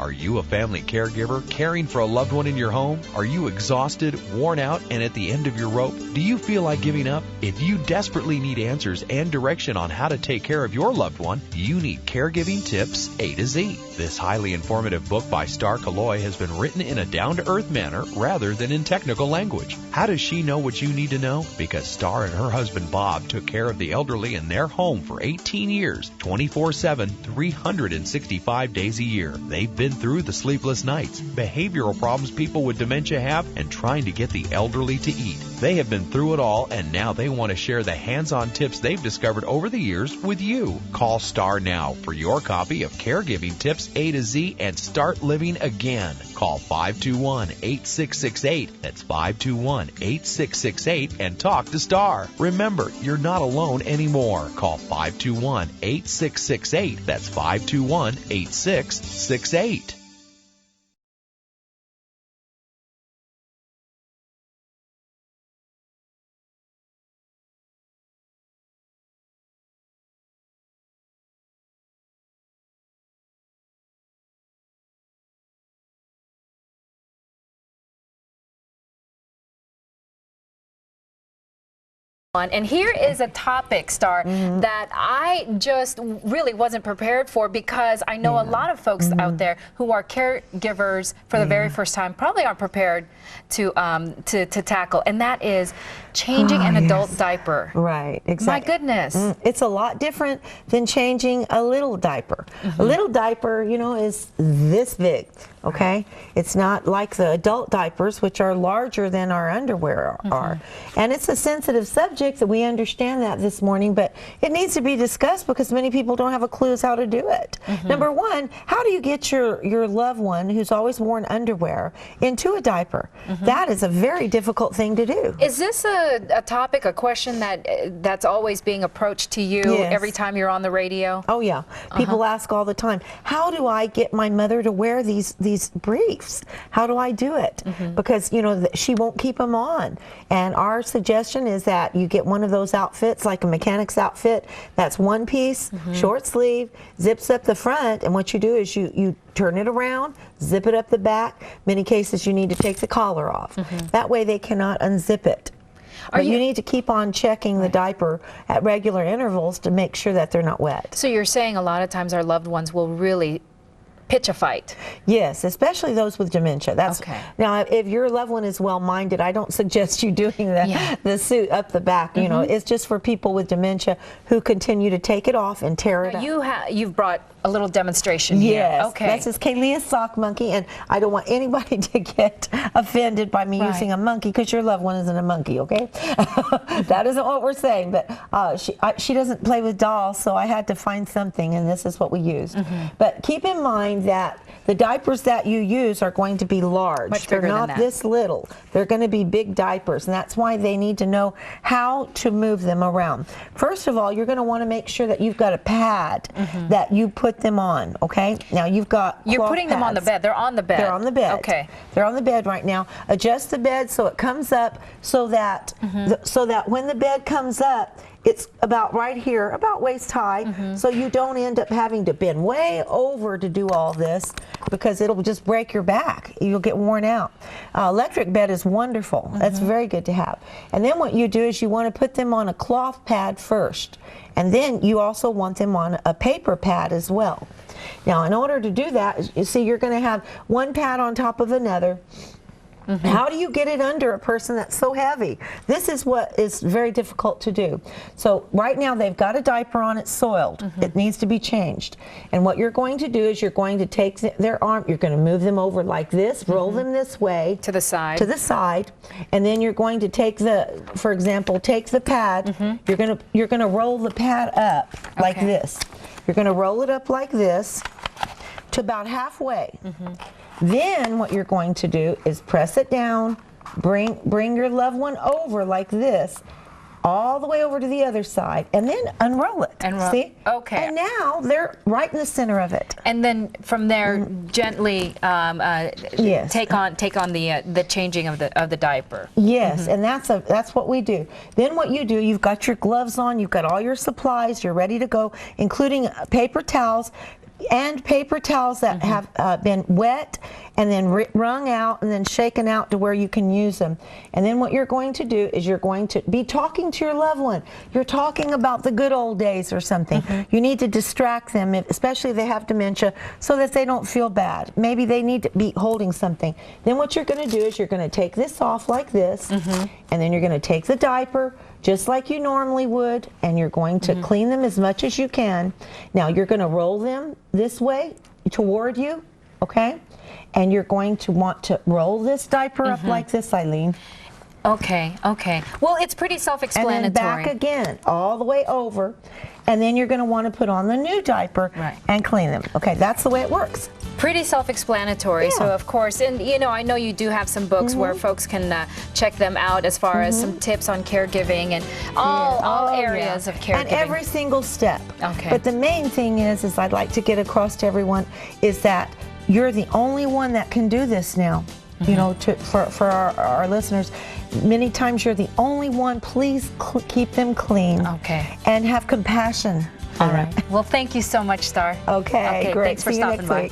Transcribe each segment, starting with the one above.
Are you a family caregiver caring for a loved one in your home? Are you exhausted, worn out, and at the end of your rope? Do you feel like giving up? If you desperately need answers and direction on how to take care of your loved one, you need Caregiving Tips A to Z. This highly informative book by Starr Calo-oy has been written in a down-to-earth manner rather than in technical language. How does she know what you need to know? Because Starr and her husband Bob took care of the elderly in their home for 18 years, 24/7, 365 days a year. They've been through the sleepless nights, behavioral problems people with dementia have, and trying to get the elderly to eat. They have been through it all, and now they want to share the hands-on tips they've discovered over the years with you. Call Starr now for your copy of Caregiving Tips A to Z and start living again. Call 521-8668. That's 521-8668 and talk to Starr. Remember, you're not alone anymore. Call 521-8668. That's 521-8668. And here is a topic, Starr, that I just really wasn't prepared for, because I know a lot of folks out there who are caregivers for the very first time probably aren't prepared to tackle, and that is changing an adult diaper. Right, exactly. My goodness. It's a lot different than changing a little diaper. A little diaper, you know, is this big, okay? It's not like the adult diapers, which are larger than our underwear are. And it's a sensitive subject, that we understand that this morning, but it needs to be discussed because many people don't have a clue as how to do it. Number one, how do you get your loved one who's always worn underwear into a diaper? That is a very difficult thing to do. Is this a topic, a question that's always being approached to you every time you're on the radio? Oh yeah, people ask all the time, how do I get my mother to wear these briefs? How do I do it? Because, you know, she won't keep them on. And our suggestion is that you get one of those outfits, like a mechanic's outfit, that's one piece, short sleeve, zips up the front, and what you do is you turn it around, zip it up the back. Many cases you need to take the collar off. That way they cannot unzip it. But you need to keep on checking the diaper at regular intervals to make sure that they're not wet. So you're saying a lot of times our loved ones will really pitch a fight. Yes, especially those with dementia. That's now, if your loved one is well-minded, I don't suggest you doing the suit up the back. You know, it's just for people with dementia who continue to take it off and tear it up. You've brought a little demonstration here. Yes, okay. This is Kaylee's sock monkey, and I don't want anybody to get offended by me using a monkey, because your loved one isn't a monkey, okay? That isn't what we're saying, but she doesn't play with dolls, so I had to find something, and this is what we used. But keep in mind that the diapers that you use are going to be large. Much bigger They're not than that. this little. They're going to be big diapers, and that's why they need to know how to move them around. First of all, you're going to want to make sure that you've got a pad that you put them on, okay? Now you've got You're putting them on the bed. They're on the bed. They're on the bed. Okay. They're on the bed right now. Adjust the bed so it comes up, so that so that when the bed comes up, it's about right here, about waist high, so you don't end up having to bend way over to do all this, because it'll just break your back. You'll get worn out. Electric bed is wonderful. That's very good to have. And then what you do is you want to put them on a cloth pad first, and then you also want them on a paper pad as well. Now, in order to do that, you see, you're going to have one pad on top of another. How do you get it under a person that's so heavy? This is what is very difficult to do. So right now they've got a diaper on, it's soiled. It needs to be changed. And what you're going to do is you're going to take their arm, you're going to move them over like this, roll them this way. To the side. To the side. And then you're going to take for example, take the pad. You're going to roll the pad up like this. You're going to roll it up like this to about halfway. Then what you're going to do is press it down, bring your loved one over like this, all the way over to the other side, and then unroll it. See? Okay. And now they're right in the center of it. And then from there, gently take on the changing of the diaper. Yes, and that's what we do. Then what you do, you've got your gloves on, you've got all your supplies, you're ready to go, including paper towels. and paper towels that have been wet and then wrung out and then shaken out to where you can use them. And then what you're going to do is you're going to be talking to your loved one. You're talking about the good old days or something. You need to distract them, especially if they have dementia, so that they don't feel bad. Maybe they need to be holding something. Then what you're going to do is you're going to take this off like this, and then you're going to take the diaper just like you normally would, and you're going to clean them as much as you can. Now you're going to roll them this way toward you, okay? And you're going to want to roll this diaper up like this, Eileen. Okay, okay. Well, it's pretty self-explanatory. And then back again, all the way over. And then you're going to want to put on the new diaper and clean them. Okay, that's the way it works. Pretty self-explanatory. So of course, and you know, I know you do have some books where folks can check them out as far as some tips on caregiving and all areas of caregiving. And every single step. Okay. But the main thing is I'd like to get across to everyone is that you're the only one that can do this now. You know, for our listeners, many times you're the only one. Please keep them clean. Okay. And have compassion. All right. Well, thank you so much, Starr. Okay, great. Thanks for stopping by.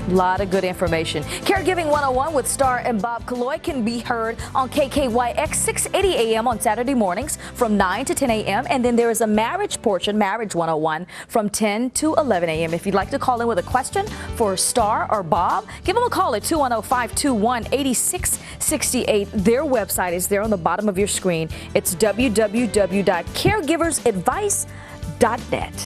A lot of good information. Caregiving 101 with Starr and Bob Calo-oy can be heard on KKYX 680 AM on Saturday mornings from 9 to 10 AM. And then there is a marriage portion, Marriage 101, from 10 to 11 AM. If you'd like to call in with a question for Starr or Bob, give them a call at 210-521-8668. Their website is there on the bottom of your screen. It's www.caregiversadvice.net.